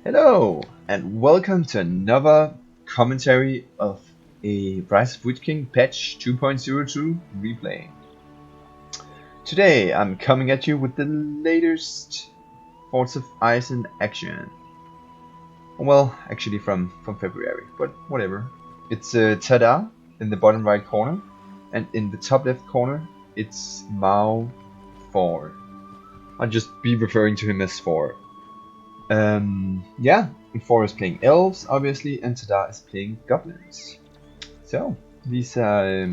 Hello, and welcome to another commentary of a Rise of Witch King patch 2.02 replay. Today I'm coming at you with the latest Forts of Ice in action. Well, actually from February, but whatever. It's Tada in the bottom right corner, and in the top left corner it's Mao 4. I'll just be referring to him as 4. Yeah, and 4 is playing Elves, obviously, and Tada is playing Goblins. So, these are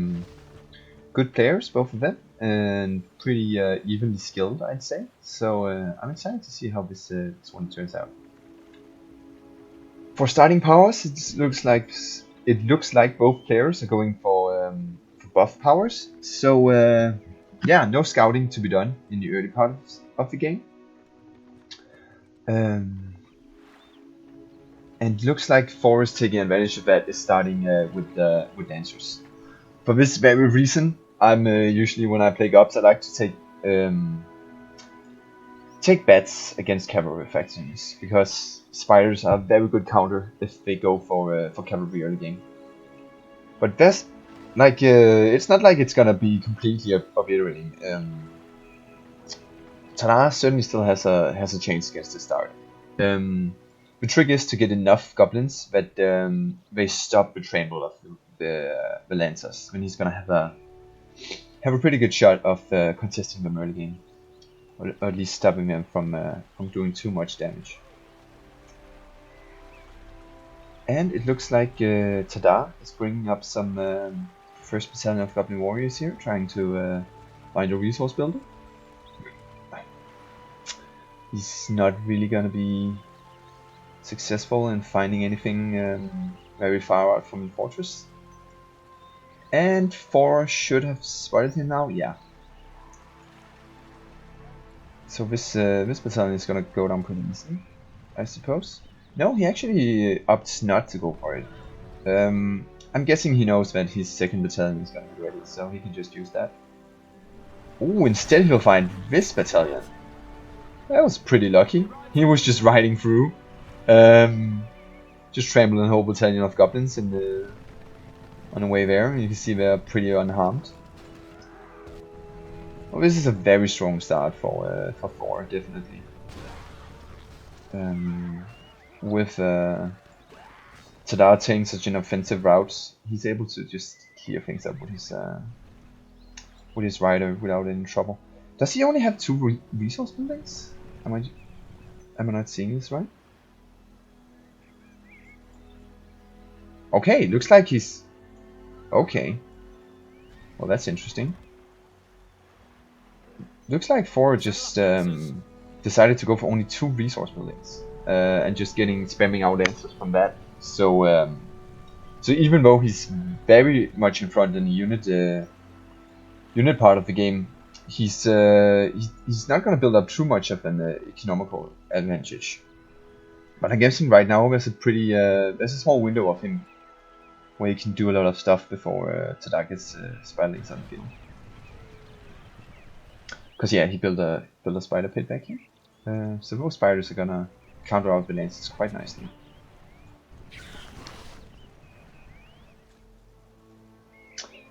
good players, both of them, and pretty evenly skilled, I'd say. So, I'm excited to see how this one turns out. For starting powers, it looks like both players are going for buff powers. So, yeah, no scouting to be done in the early part of the game. And looks like Forest taking advantage of that is starting with dancers. For this very reason, I'm usually when I play Gobs, I like to take bets against cavalry factions because spiders are a very good counter if they go for cavalry early game. But that's like it's not like it's gonna be completely obliterating. Tada certainly still has a chance against the start. The trick is to get enough goblins that they stop the trample of the lancers. When he's gonna have a pretty good shot of contesting them early game, or at least stopping them from doing too much damage. And it looks like Tada is bringing up some first battalion of goblin warriors here, trying to find a resource builder. He's not really gonna be successful in finding anything very far out from the fortress. And 4 should have spotted him now, yeah. So this battalion is gonna go down pretty easily, I suppose. No, he actually opts not to go for it. I'm guessing he knows that his second battalion is gonna be ready, so he can just use that. Ooh, instead he'll find this battalion. That was pretty lucky. He was just riding through. Just trampling a whole battalion of goblins on the way there. You can see they're pretty unharmed. Well, this is a very strong start for 4, definitely. With Tada taking such an offensive route, he's able to just clear things up with his rider without any trouble. Does he only have 2 resource buildings? Am I not seeing this right? Okay, looks like he's... Okay. Well, that's interesting. Looks like 4 just decided to go for only 2 resource buildings. And just spamming out answers from that. So so even though he's very much in front in the unit part of the game, he's not gonna build up too much of an economical advantage. But I'm guessing right now there's a small window of him where he can do a lot of stuff before Tada gets spiderlings on the field. Cause yeah, he built a spider pit back here. So those spiders are gonna counter out the lances quite nicely.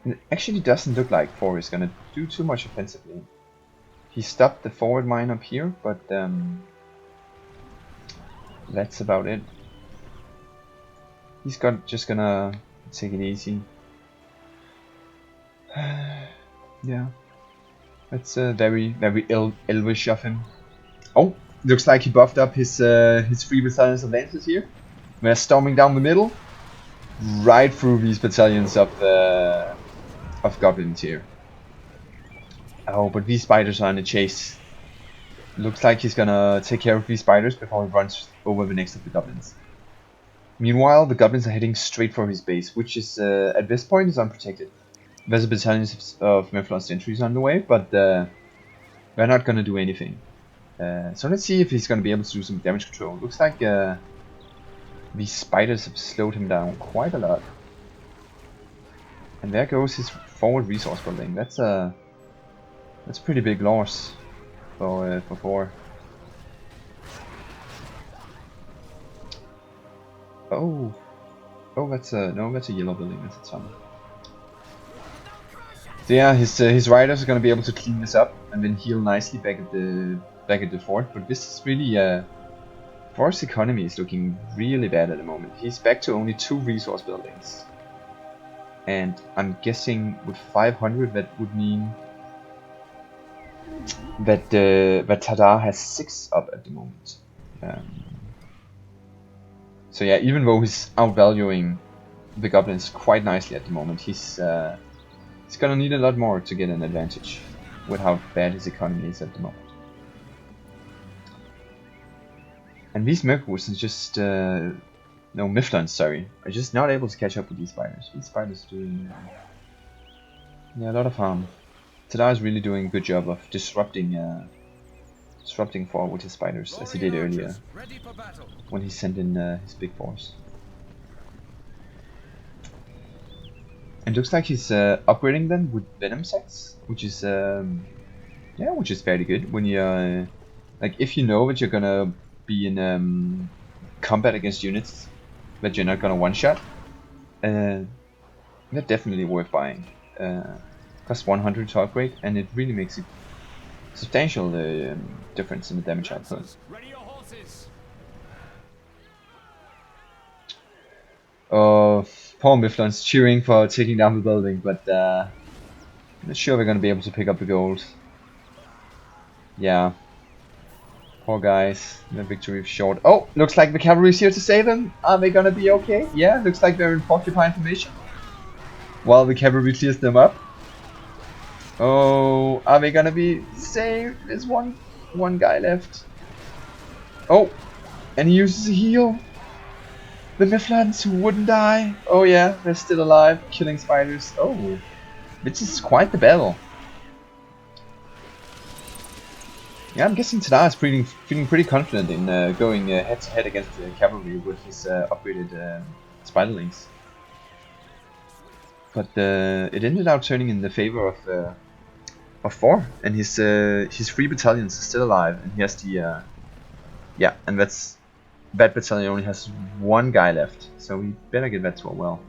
And it actually doesn't look like 4 is gonna do too much offensively. He stopped the forward mine up here, but that's about it. He's just gonna take it easy. Yeah, that's very elvish of him. Oh, looks like he buffed up his 3 battalions of lancers here. They're storming down the middle, right through these battalions of goblins here. Oh, but these spiders are in a chase. Looks like he's gonna take care of these spiders before he runs over the next of the goblins. Meanwhile, the goblins are heading straight for his base, which is at this point is unprotected. There's a battalion of Mephalon sentries on the way, but they're not gonna do anything. So let's see if he's gonna be able to do some damage control. Looks like these spiders have slowed him down quite a lot. And there goes his forward resource building. That's pretty big loss for 4. Oh, oh, that's a no, that's a yellow building. That's a tunnel. So yeah, his riders are gonna be able to clean this up and then heal nicely back at the fort. But this is really Forest's economy is looking really bad at the moment. He's back to only 2 resource buildings, and I'm guessing with 500 that would mean that Tadar has 6 up at the moment. So yeah, even though he's outvaluing the goblins quite nicely at the moment, he's gonna need a lot more to get an advantage with how bad his economy is at the moment. And these Merkurs are just no, Mifflins, sorry, are just not able to catch up with these spiders. These spiders are doing yeah, a lot of harm. Tadar is really doing a good job of disrupting forward with his spiders, as he did earlier when he sent in his big force. And looks like he's upgrading them with venom sacks, which is yeah, which is very good when you like if you know that you're gonna be in combat against units that you're not gonna one shot. They're definitely worth buying. Costs 100 to upgrade, and it really makes a substantial difference in the damage output. Oh, poor Mifflin's cheering for taking down the building, but I'm not sure we're gonna be able to pick up the gold. Yeah. Poor guys, the victory is short. Oh, looks like the cavalry is here to save them. Are they gonna be okay? Yeah, looks like they're in porcupine formation while the cavalry clears them up. Oh, are they gonna be saved? There's one guy left. Oh, and he uses a heal. The Mifflins who wouldn't die. Oh yeah, they're still alive, killing spiders. Oh, this is quite the battle. Yeah, I'm guessing Tadar is feeling pretty confident in going head to head against the cavalry with his upgraded spiderlings. But it ended up turning in the favor of 4, and his 3 battalions are still alive, and he has the yeah, and that battalion only has 1 guy left, so we better get that to a well.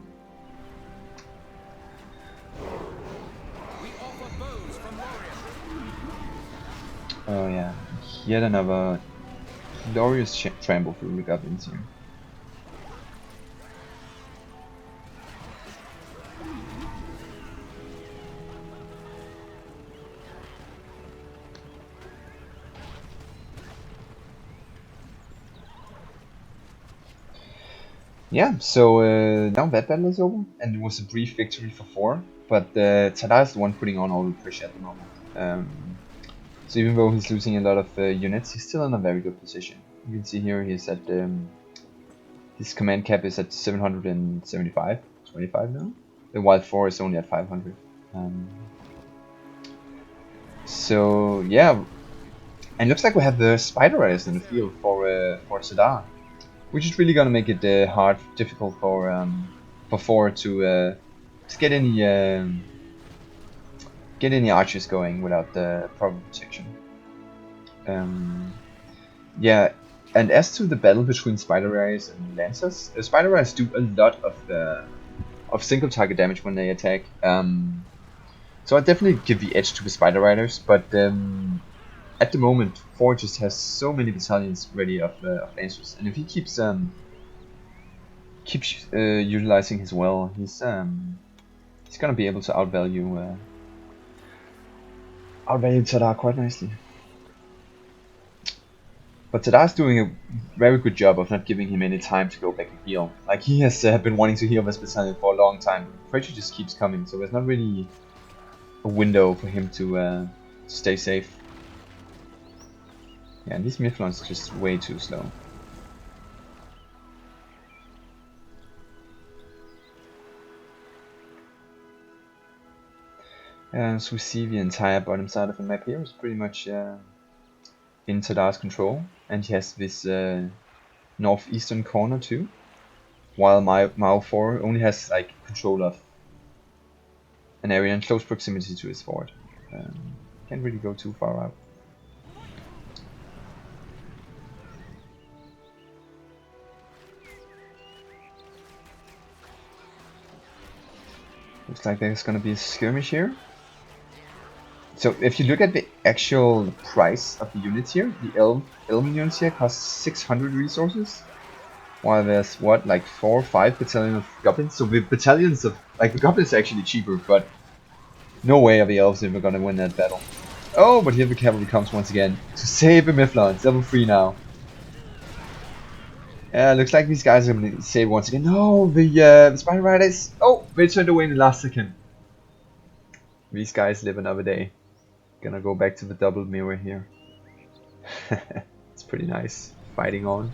Oh yeah, yet another glorious trample through the goblins here. Yeah, so now that battle is over, and it was a brief victory for 4, but Tadar is the one putting on all the pressure at the moment. So even though he's losing a lot of units, he's still in a very good position. You can see here he's at his command cap is at 775, 25 now. The Wild 4 is only at 500. So yeah, and looks like we have the Spider Riders in the field for Tadar, which is really gonna make it difficult for 4 to get any archers going without the proper protection. Yeah, and as to the battle between Spider Riders and Lancers, Spider Riders do a lot of single target damage when they attack. So I definitely give the edge to the Spider Riders, but at the moment, 4 just has so many battalions ready of Lancers, and if he keeps utilizing his well, he's gonna be able to outvalue Tadar quite nicely. But Tadar's doing a very good job of not giving him any time to go back and heal. Like, he has been wanting to heal this battalion for a long time, but pressure just keeps coming, so there's not really a window for him to stay safe. Yeah, and these Mifflins are just way too slow. So we see the entire bottom side of the map here is pretty much in Tadar's control, and he has this northeastern corner too, while Mao 4 only has like control of an area in close proximity to his fort. Can't really go too far out. Looks like there's gonna be a skirmish here. So if you look at the actual price of the units here, the Elven units here cost 600 resources. While there's what, like 4 or 5 battalions of goblins? So the battalions of, like, the goblins are actually cheaper, but no way are the elves ever gonna win that battle. Oh, but here the cavalry comes once again to save the Mifflon. It's level 3 now. Yeah, looks like these guys are gonna save once again. No, the Spider Riders. Oh, they turned away in the last second. These guys live another day. Gonna go back to the double mirror here. It's pretty nice. Fighting on.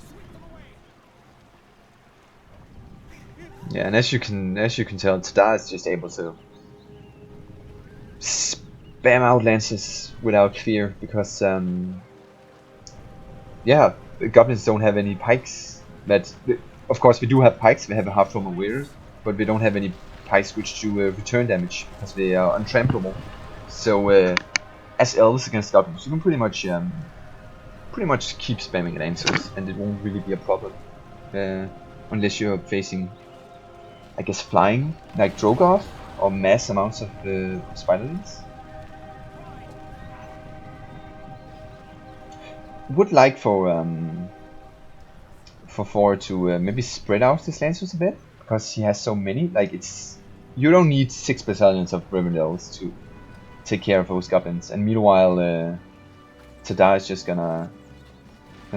Yeah, and as you can tell, Tada is just able to spam out lances without fear because yeah, the goblins don't have any pikes. Of course we do have pikes. We have a half former warriors, but we don't have any pikes which do return damage because they are untrampable. So as elves against goblins, you can pretty much keep spamming lancers, and it won't really be a problem unless you're facing, I guess, flying like Drogoth or mass amounts of spiderlings. Would like for Thor to maybe spread out his lancers a bit because he has so many. Like you don't need 6 battalions of Rivendell's to take care of those goblins, and meanwhile Tada is just gonna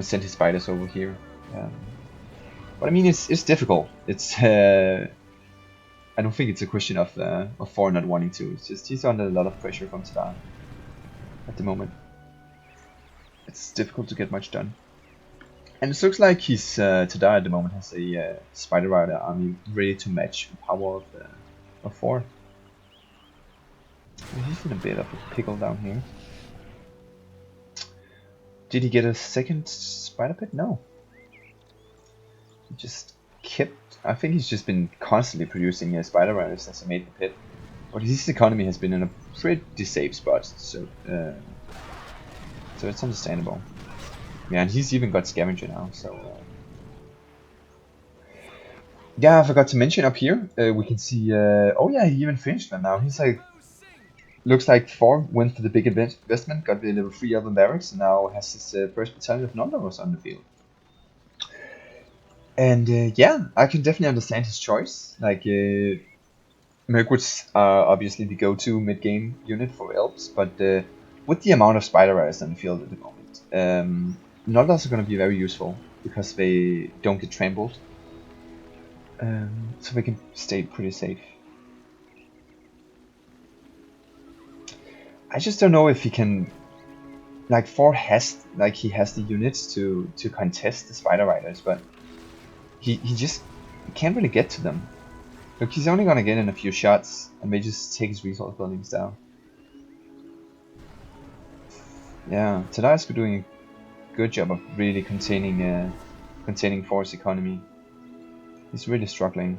send his spiders over here. But I mean, it's difficult. It's I don't think it's a question of Thor not wanting to. It's just he's under a lot of pressure from Tada at the moment. It's difficult to get much done. And it looks like he's Tada at the moment has a Spider Rider army ready to match the power of Thor. He's in a bit of a pickle down here. Did he get a second spider pit? No. He just kept. I think he's just been constantly producing spider riders since he made the pit. But his economy has been in a pretty safe spot, so it's understandable. Yeah, and he's even got scavenger now, so yeah, I forgot to mention up here, we can see, oh yeah, he even finished them now. He's like, looks like Thor went for the big investment, got the level 3 Elven barracks, and now has his first battalion of non-lovers on the field. And yeah, I can definitely understand his choice. Like, Mirkwoods are obviously the go-to mid-game unit for Elves, but with the amount of Spider Riders on the field at the moment, non-lovers are going to be very useful because they don't get trampled. So they can stay pretty safe. I just don't know if he can, like, Thor has, like, he has the units to contest the Spider Riders, but he just can't really get to them. Look, he's only gonna get in a few shots, and they just take his resource buildings down. Yeah, Tadai's doing a good job of really containing Thor's economy. He's really struggling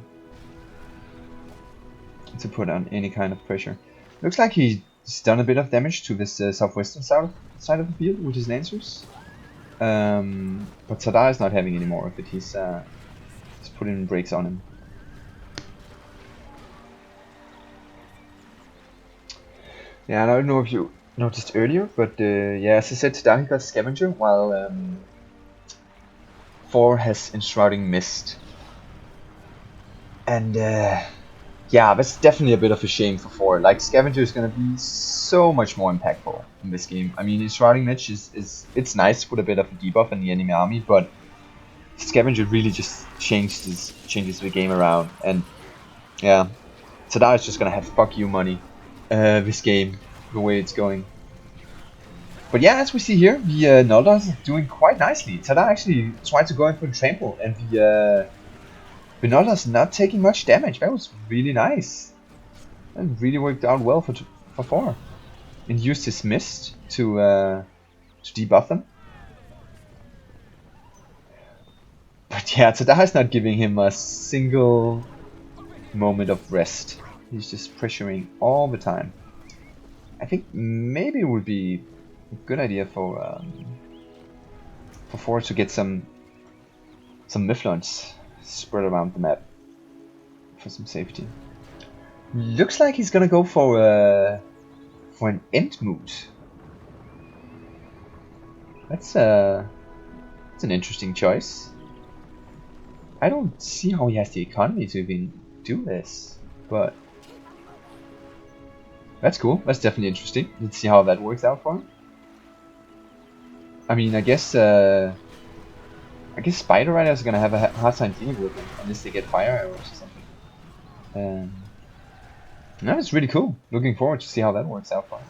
to put on any kind of pressure. Looks like he's done a bit of damage to this southwestern side of the field with his lancers. But Tada is not having any more of it. He's putting brakes on him. Yeah, and I don't know if you noticed earlier, but yeah, as I said, Tada he got Scavenger, while Thor has Enshrouding Mist. And yeah, that's definitely a bit of a shame for Thor. Like, Scavenger is going to be so much more impactful in this game. I mean, Enshrouding Mist it's nice to put a bit of a debuff in the enemy army, but Scavenger really just changes the game around. And yeah, Tada is just going to have fuck you money this game, the way it's going. But yeah, as we see here, the Noldor is doing quite nicely. Tada actually tried to go in for the trample, and the Noldor's not taking much damage. That was really nice. That really worked out well for Thor. And used his mist to debuff them. But yeah, Tada is not giving him a single moment of rest. He's just pressuring all the time. I think maybe it would be a good idea for Thor to get some Mifflons spread around the map for some safety. Looks like he's gonna go for an end mood. That's an interesting choice. I don't see how he has the economy to even do this, but that's cool. That's definitely interesting. Let's see how that works out for him. I mean, I guess Spider Riders are gonna have a hard time dealing with them unless they get fire arrows or something. No, it's really cool. Looking forward to see how that works out for him.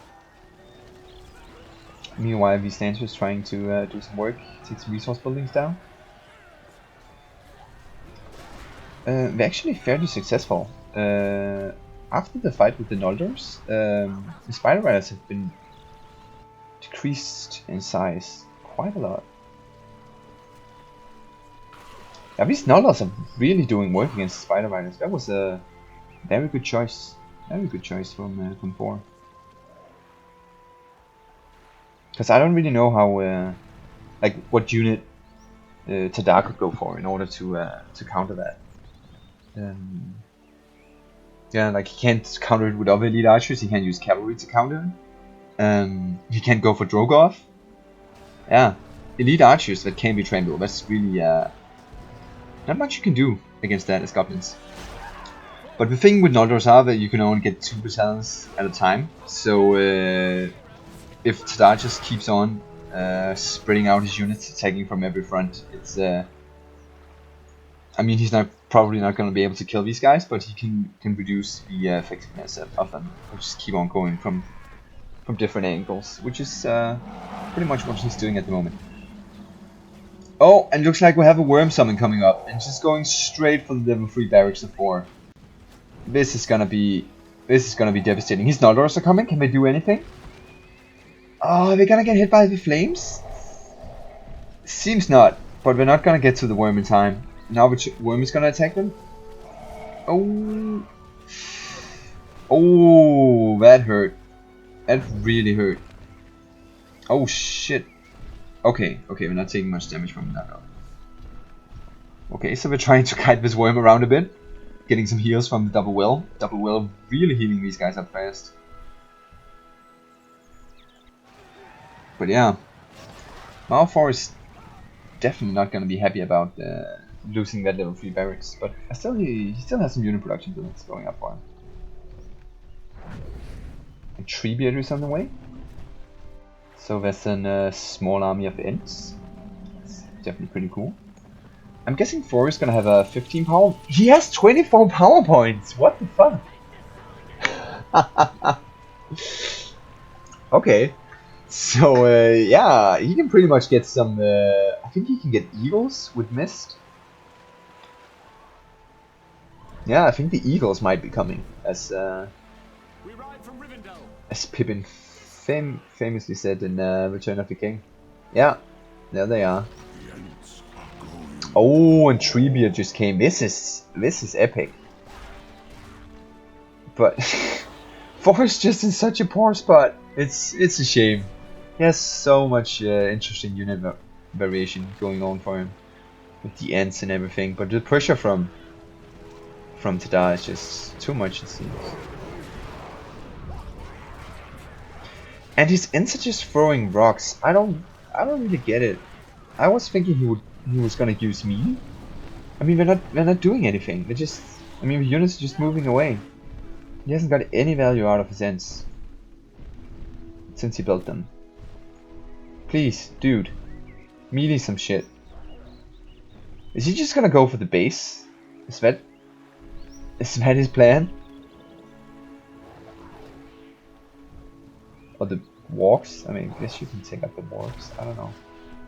Meanwhile, these Lancers trying to do some work, take some resource buildings down. They're actually fairly successful. After the fight with the Noldors, the Spider Riders have been decreased in size quite a lot. Yeah, these Noldors are really doing work against the Spider Riders. That was a very good choice. Very good choice from Thor. Because I don't really know how, like, what unit Tadar could go for in order to counter that. Yeah, like he can't counter it with other elite archers. He can't use cavalry to counter it. He can't go for Drogoth. Yeah, elite archers that can be trampled. That's really not much you can do against that as goblins. But the thing with Noldors are that you can only get 2 battalions at a time. So if Tadar just keeps on spreading out his units, attacking from every front, it's I mean, he's probably not going to be able to kill these guys, but he can reduce the effectiveness of them. He'll just keep on going from different angles, which is pretty much what he's doing at the moment. Oh, and looks like we have a worm summon coming up, and just going straight for the level 3 barracks of 4. This is gonna be devastating. His Noldors are coming. Can they do anything? Oh, are they gonna get hit by the flames? Seems not, but we're not gonna get to the worm in time. Now the worm is gonna attack them. Oh, oh, that hurt. That really hurt. Oh shit. Okay, we're not taking much damage from that though. Okay, so we're trying to kite this worm around a bit, getting some heals from the double well. Double well really healing these guys up fast. But yeah, Malfoy is definitely not gonna be happy about losing that level 3 barracks, but he still has some unit production builds going up for him. And Treebeard is on the way. So there's a small army of Ents. It's definitely pretty cool. I'm guessing Thor is gonna have a 15 power. He has 24 power points. What the fuck? Okay. So yeah, he can pretty much get some. I think he can get Eagles with Mist. Yeah, I think the Eagles might be coming as Pippin famously said in Return of the King. Yeah, there they are. Oh, and Treebeard just came. This is epic. But Forrest just in such a poor spot. It's a shame. He has so much interesting unit variation going on for him with the Ents and everything, but the pressure from Tadar is just too much, it seems. And his Ents are just throwing rocks. I don't really get it. I was thinking he was gonna use me. I mean, they're not doing anything. They're just, I mean, the units are just moving away. He hasn't got any value out of his Ents since he built them. Please, dude, melee some shit. Is he just gonna go for the base? Is that his plan? Or the walks? I mean, I guess you can take out the walks. I don't know.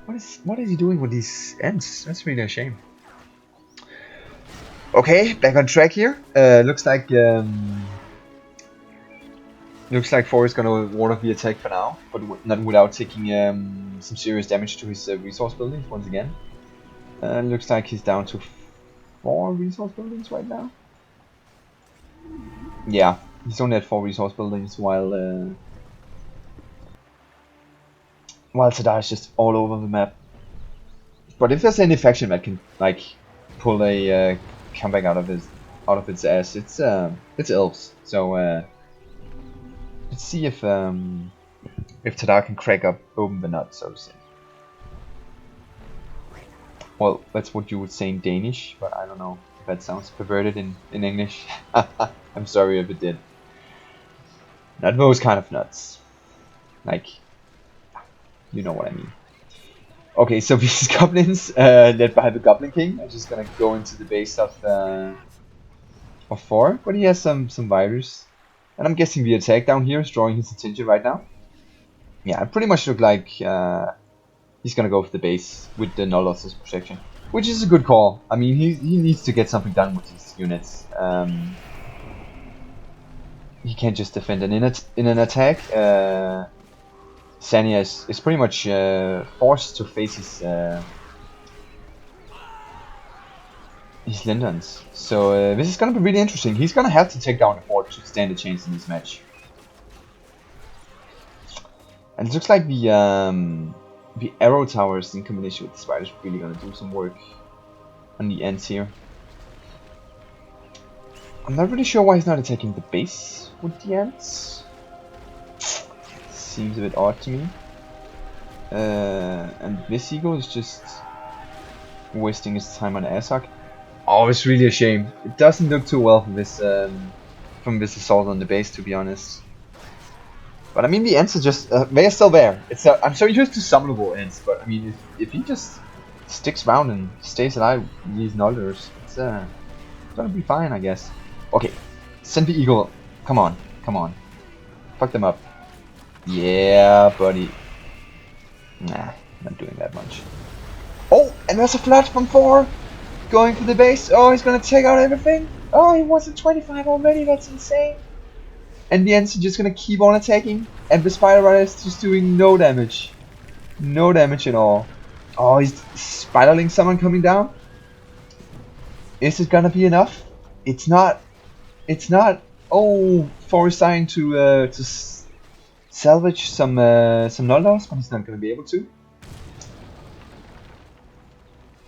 What is he doing with these Ents? That's really a shame. Okay, back on track here. Looks like Thor is gonna ward off the attack for now, but not without taking some serious damage to his resource buildings once again. Looks like he's down to 4 resource buildings right now. Yeah, he's only at 4 resource buildings while Tadar is just all over the map. But if there's any faction that can like pull a comeback out of this, out of its ass. It's elves. So let's see if Tadar can crack open the nut, so to say. Well, that's what you would say in Danish, but I don't know if that sounds perverted in English. I'm sorry if it did. Not those kind of nuts. Like, you know what I mean. Okay, so these goblins, led by the Goblin King, are just gonna go into the base of 4, but he has some virus. And I'm guessing the attack down here is drawing his attention right now. Yeah, it pretty much look like he's gonna go for the base with the null losses protection, which is a good call. I mean, he needs to get something done with his units. He can't just defend, and in an attack, Sanya is pretty much forced to face his Lindons. So this is gonna be really interesting. He's gonna have to take down the fort to stand a chance in this match. And it looks like the arrow towers in combination with the spiders are really gonna do some work on the ends here. I'm not really sure why he's not attacking the base with the ends. Seems a bit odd to me. And this eagle is just wasting his time on Azog. Oh, it's really a shame. It doesn't look too well from this assault on the base, to be honest. But I mean, the ends are just they are still there. I'm so used to summonable ends, but I mean, if he just sticks around and stays alive with these nullers, it's gonna be fine, I guess. Okay, send the eagle. Come on, fuck them up. Yeah, buddy. Nah, not doing that much. Oh, and there's a flood from 4 going for the base. Oh, he's gonna take out everything. Oh, he was at 25 already. That's insane. And the Ents are just gonna keep on attacking, and the Spider Rider is just doing no damage. No damage at all. Oh, he's spiraling someone coming down. Is it gonna be enough? It's not. It's not. Oh, Forrest trying to salvage some Nuldos, but he's not gonna be able to.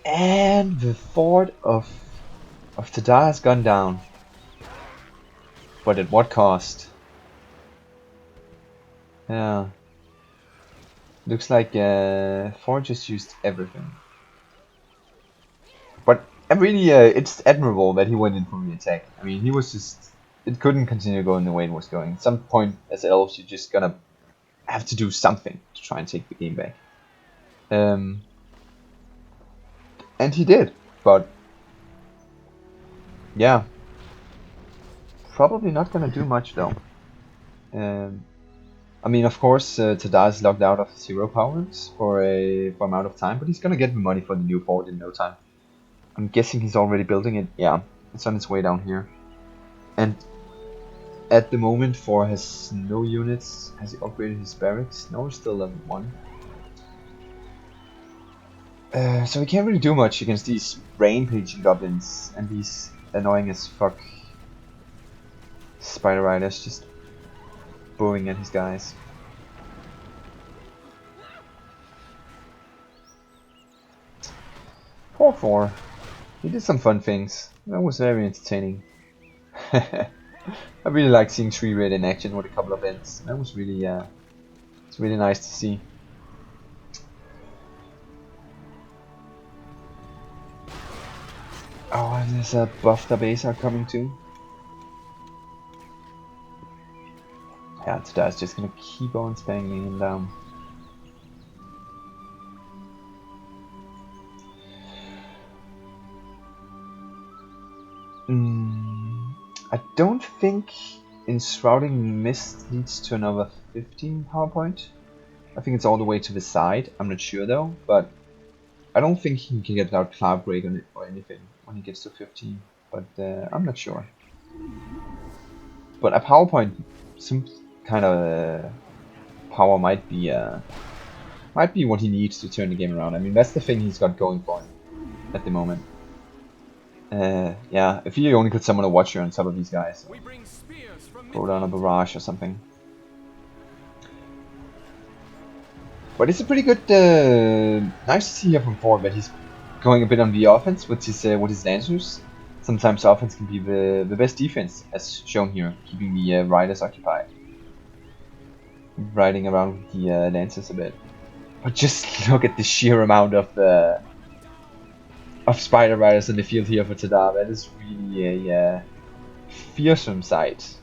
And the fort of Tadar has gone down. But at what cost? Yeah. Looks like Ford just used everything. But really, it's admirable that he went in for the attack. I mean, he was just... It couldn't continue going the way it was going. At some point, as Elves, you're just gonna have to do something to try and take the game back. And he did, but... Yeah. Probably not gonna do much, though. I mean, of course, Tadar is locked out of 0 powers for amount of time, but he's gonna get the money for the new fort in no time. I'm guessing he's already building it. Yeah, it's on its way down here. And at the moment, 4 has no units. Has he upgraded his barracks? No, he's still level 1. So he can't really do much against these rampaging goblins and these annoying as fuck Spider Riders just bowing at his guys. Poor 4. He did some fun things. That was very entertaining. I really like seeing 3 red in action with a couple of ends. That was really it's really nice to see. Oh, and there's a buffed up Acer coming too. Yeah, Tadar's just gonna keep on spamming him down. I don't think Enshrouding Mist leads to another 15 power point. I think it's all the way to the side. I'm not sure though, but I don't think he can get out Cloud Break on it or anything when he gets to 15. But I'm not sure. But a power point, some kind of power might be what he needs to turn the game around. I mean, that's the thing he's got going for him at the moment. Yeah, if he only could summon a Watcher on top of these guys, throw down a barrage or something. But it's a pretty good, nice to see here from 4 that he's going a bit on the offense with his Lancers. sometimes offense can be the best defense, as shown here, keeping the riders occupied, riding around with the lancers a bit. But just look at the sheer amount of spider riders in the field here for Tadar. That is really a fearsome sight.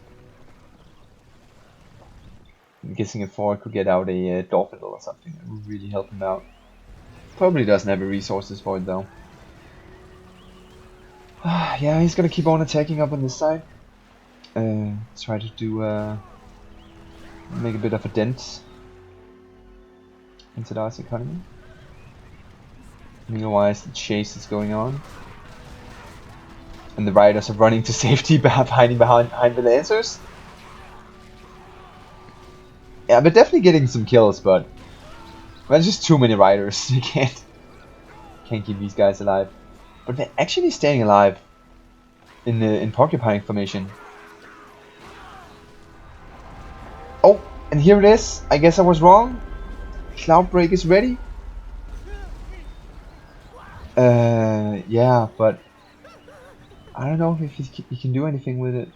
I'm guessing if Thor could get out a Dolphin or something, that would really help him out. Probably doesn't have the resources for it though. Yeah, he's gonna keep on attacking up on this side. Try to do make a bit of a dent into Dar's economy. Meanwhile, the chase is going on, and the riders are running to safety, hiding behind the lancers. Yeah, but definitely getting some kills, but there's just too many riders. You can't keep these guys alive. But they're actually staying alive in porcupine formation. Oh, and here it is. I guess I was wrong. Cloudbreak is ready. Yeah, but I don't know if he can do anything with it.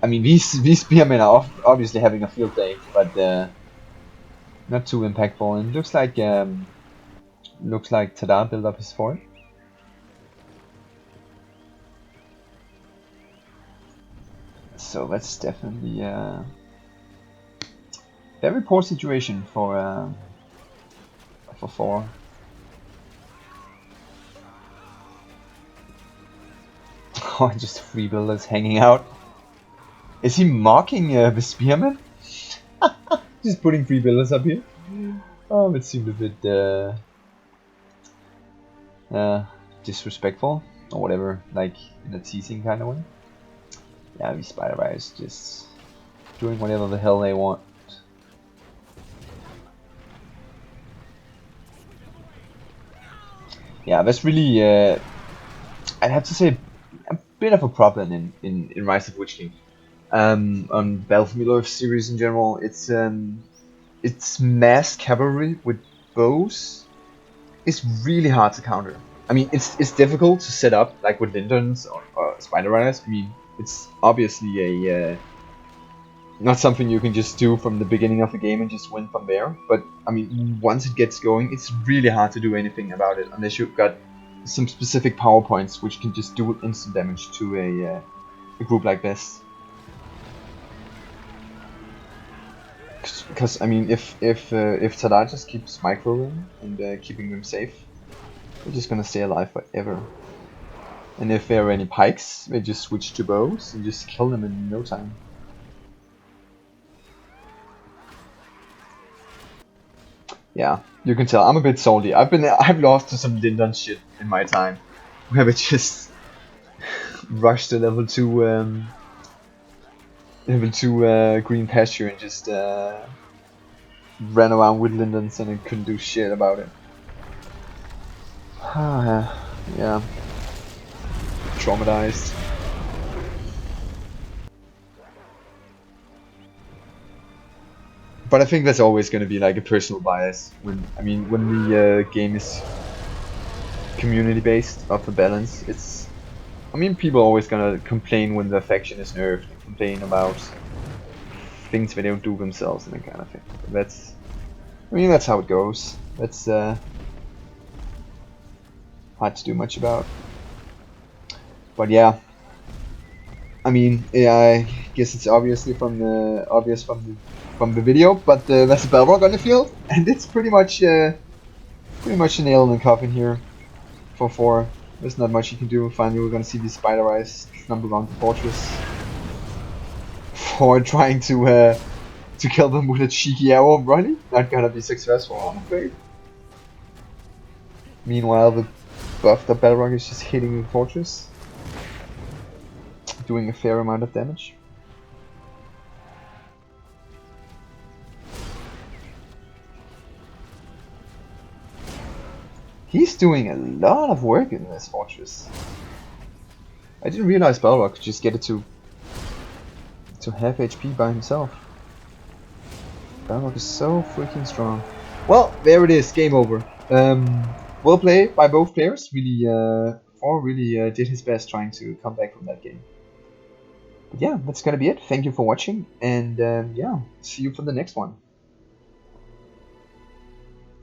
I mean, these spearmen are obviously having a field day, but not too impactful. And looks like Tadar built up his fort. So that's definitely a very poor situation for Thor. Oh, just 3 builders hanging out. Is he mocking the spearmen? Just putting 3 builders up here? Oh, it seemed a bit disrespectful or whatever, like in a teasing kind of way. Yeah, these spider riders just doing whatever the hell they want. Yeah, that's really I'd have to say a bit of a problem in Rise of Witch King. On Battlefield series in general, it's mass cavalry with bows is really hard to counter. I mean, it's difficult to set up like with Lindens or Spider Riders. I mean, it's obviously a not something you can just do from the beginning of the game and just win from there. But I mean, once it gets going, it's really hard to do anything about it unless you've got some specific power points which can just do instant damage to a group like this. Because I mean, if Tadar just keeps microing and keeping them safe, they're just gonna stay alive forever. And if there are any pikes, they just switch to bows and just kill them in no time. Yeah, you can tell I'm a bit salty. I've lost to some Lindon shit in my time, where we just rushed to level 2 green pasture and just ran around with Lindens and I couldn't do shit about it. Yeah, traumatized. But I think that's always going to be like a personal bias when the game is community based of the balance. I mean, people are always gonna complain when the faction is nerfed, and complain about things they don't do themselves and that kind of thing. But that's how it goes. That's hard to do much about. But yeah, I mean, yeah, I guess it's obvious from the video, but there's a Balrog on the field, and it's pretty much a nail in the coffin here for 4. There's not much you can do. Finally, we're gonna see these spider eyes stumble around the fortress for trying to kill them with a cheeky arrow. Really, not gonna be successful, I'm afraid. Meanwhile, the buffed up Balrog is just hitting the fortress, doing a fair amount of damage. He's doing a lot of work in this fortress. I didn't realize Balrog could just get it to half HP by himself. Balrog is so freaking strong. Well, there it is, game over. well played by both players. Really, Four really did his best trying to come back from that game. But yeah, that's gonna be it. Thank you for watching, and yeah, see you for the next one.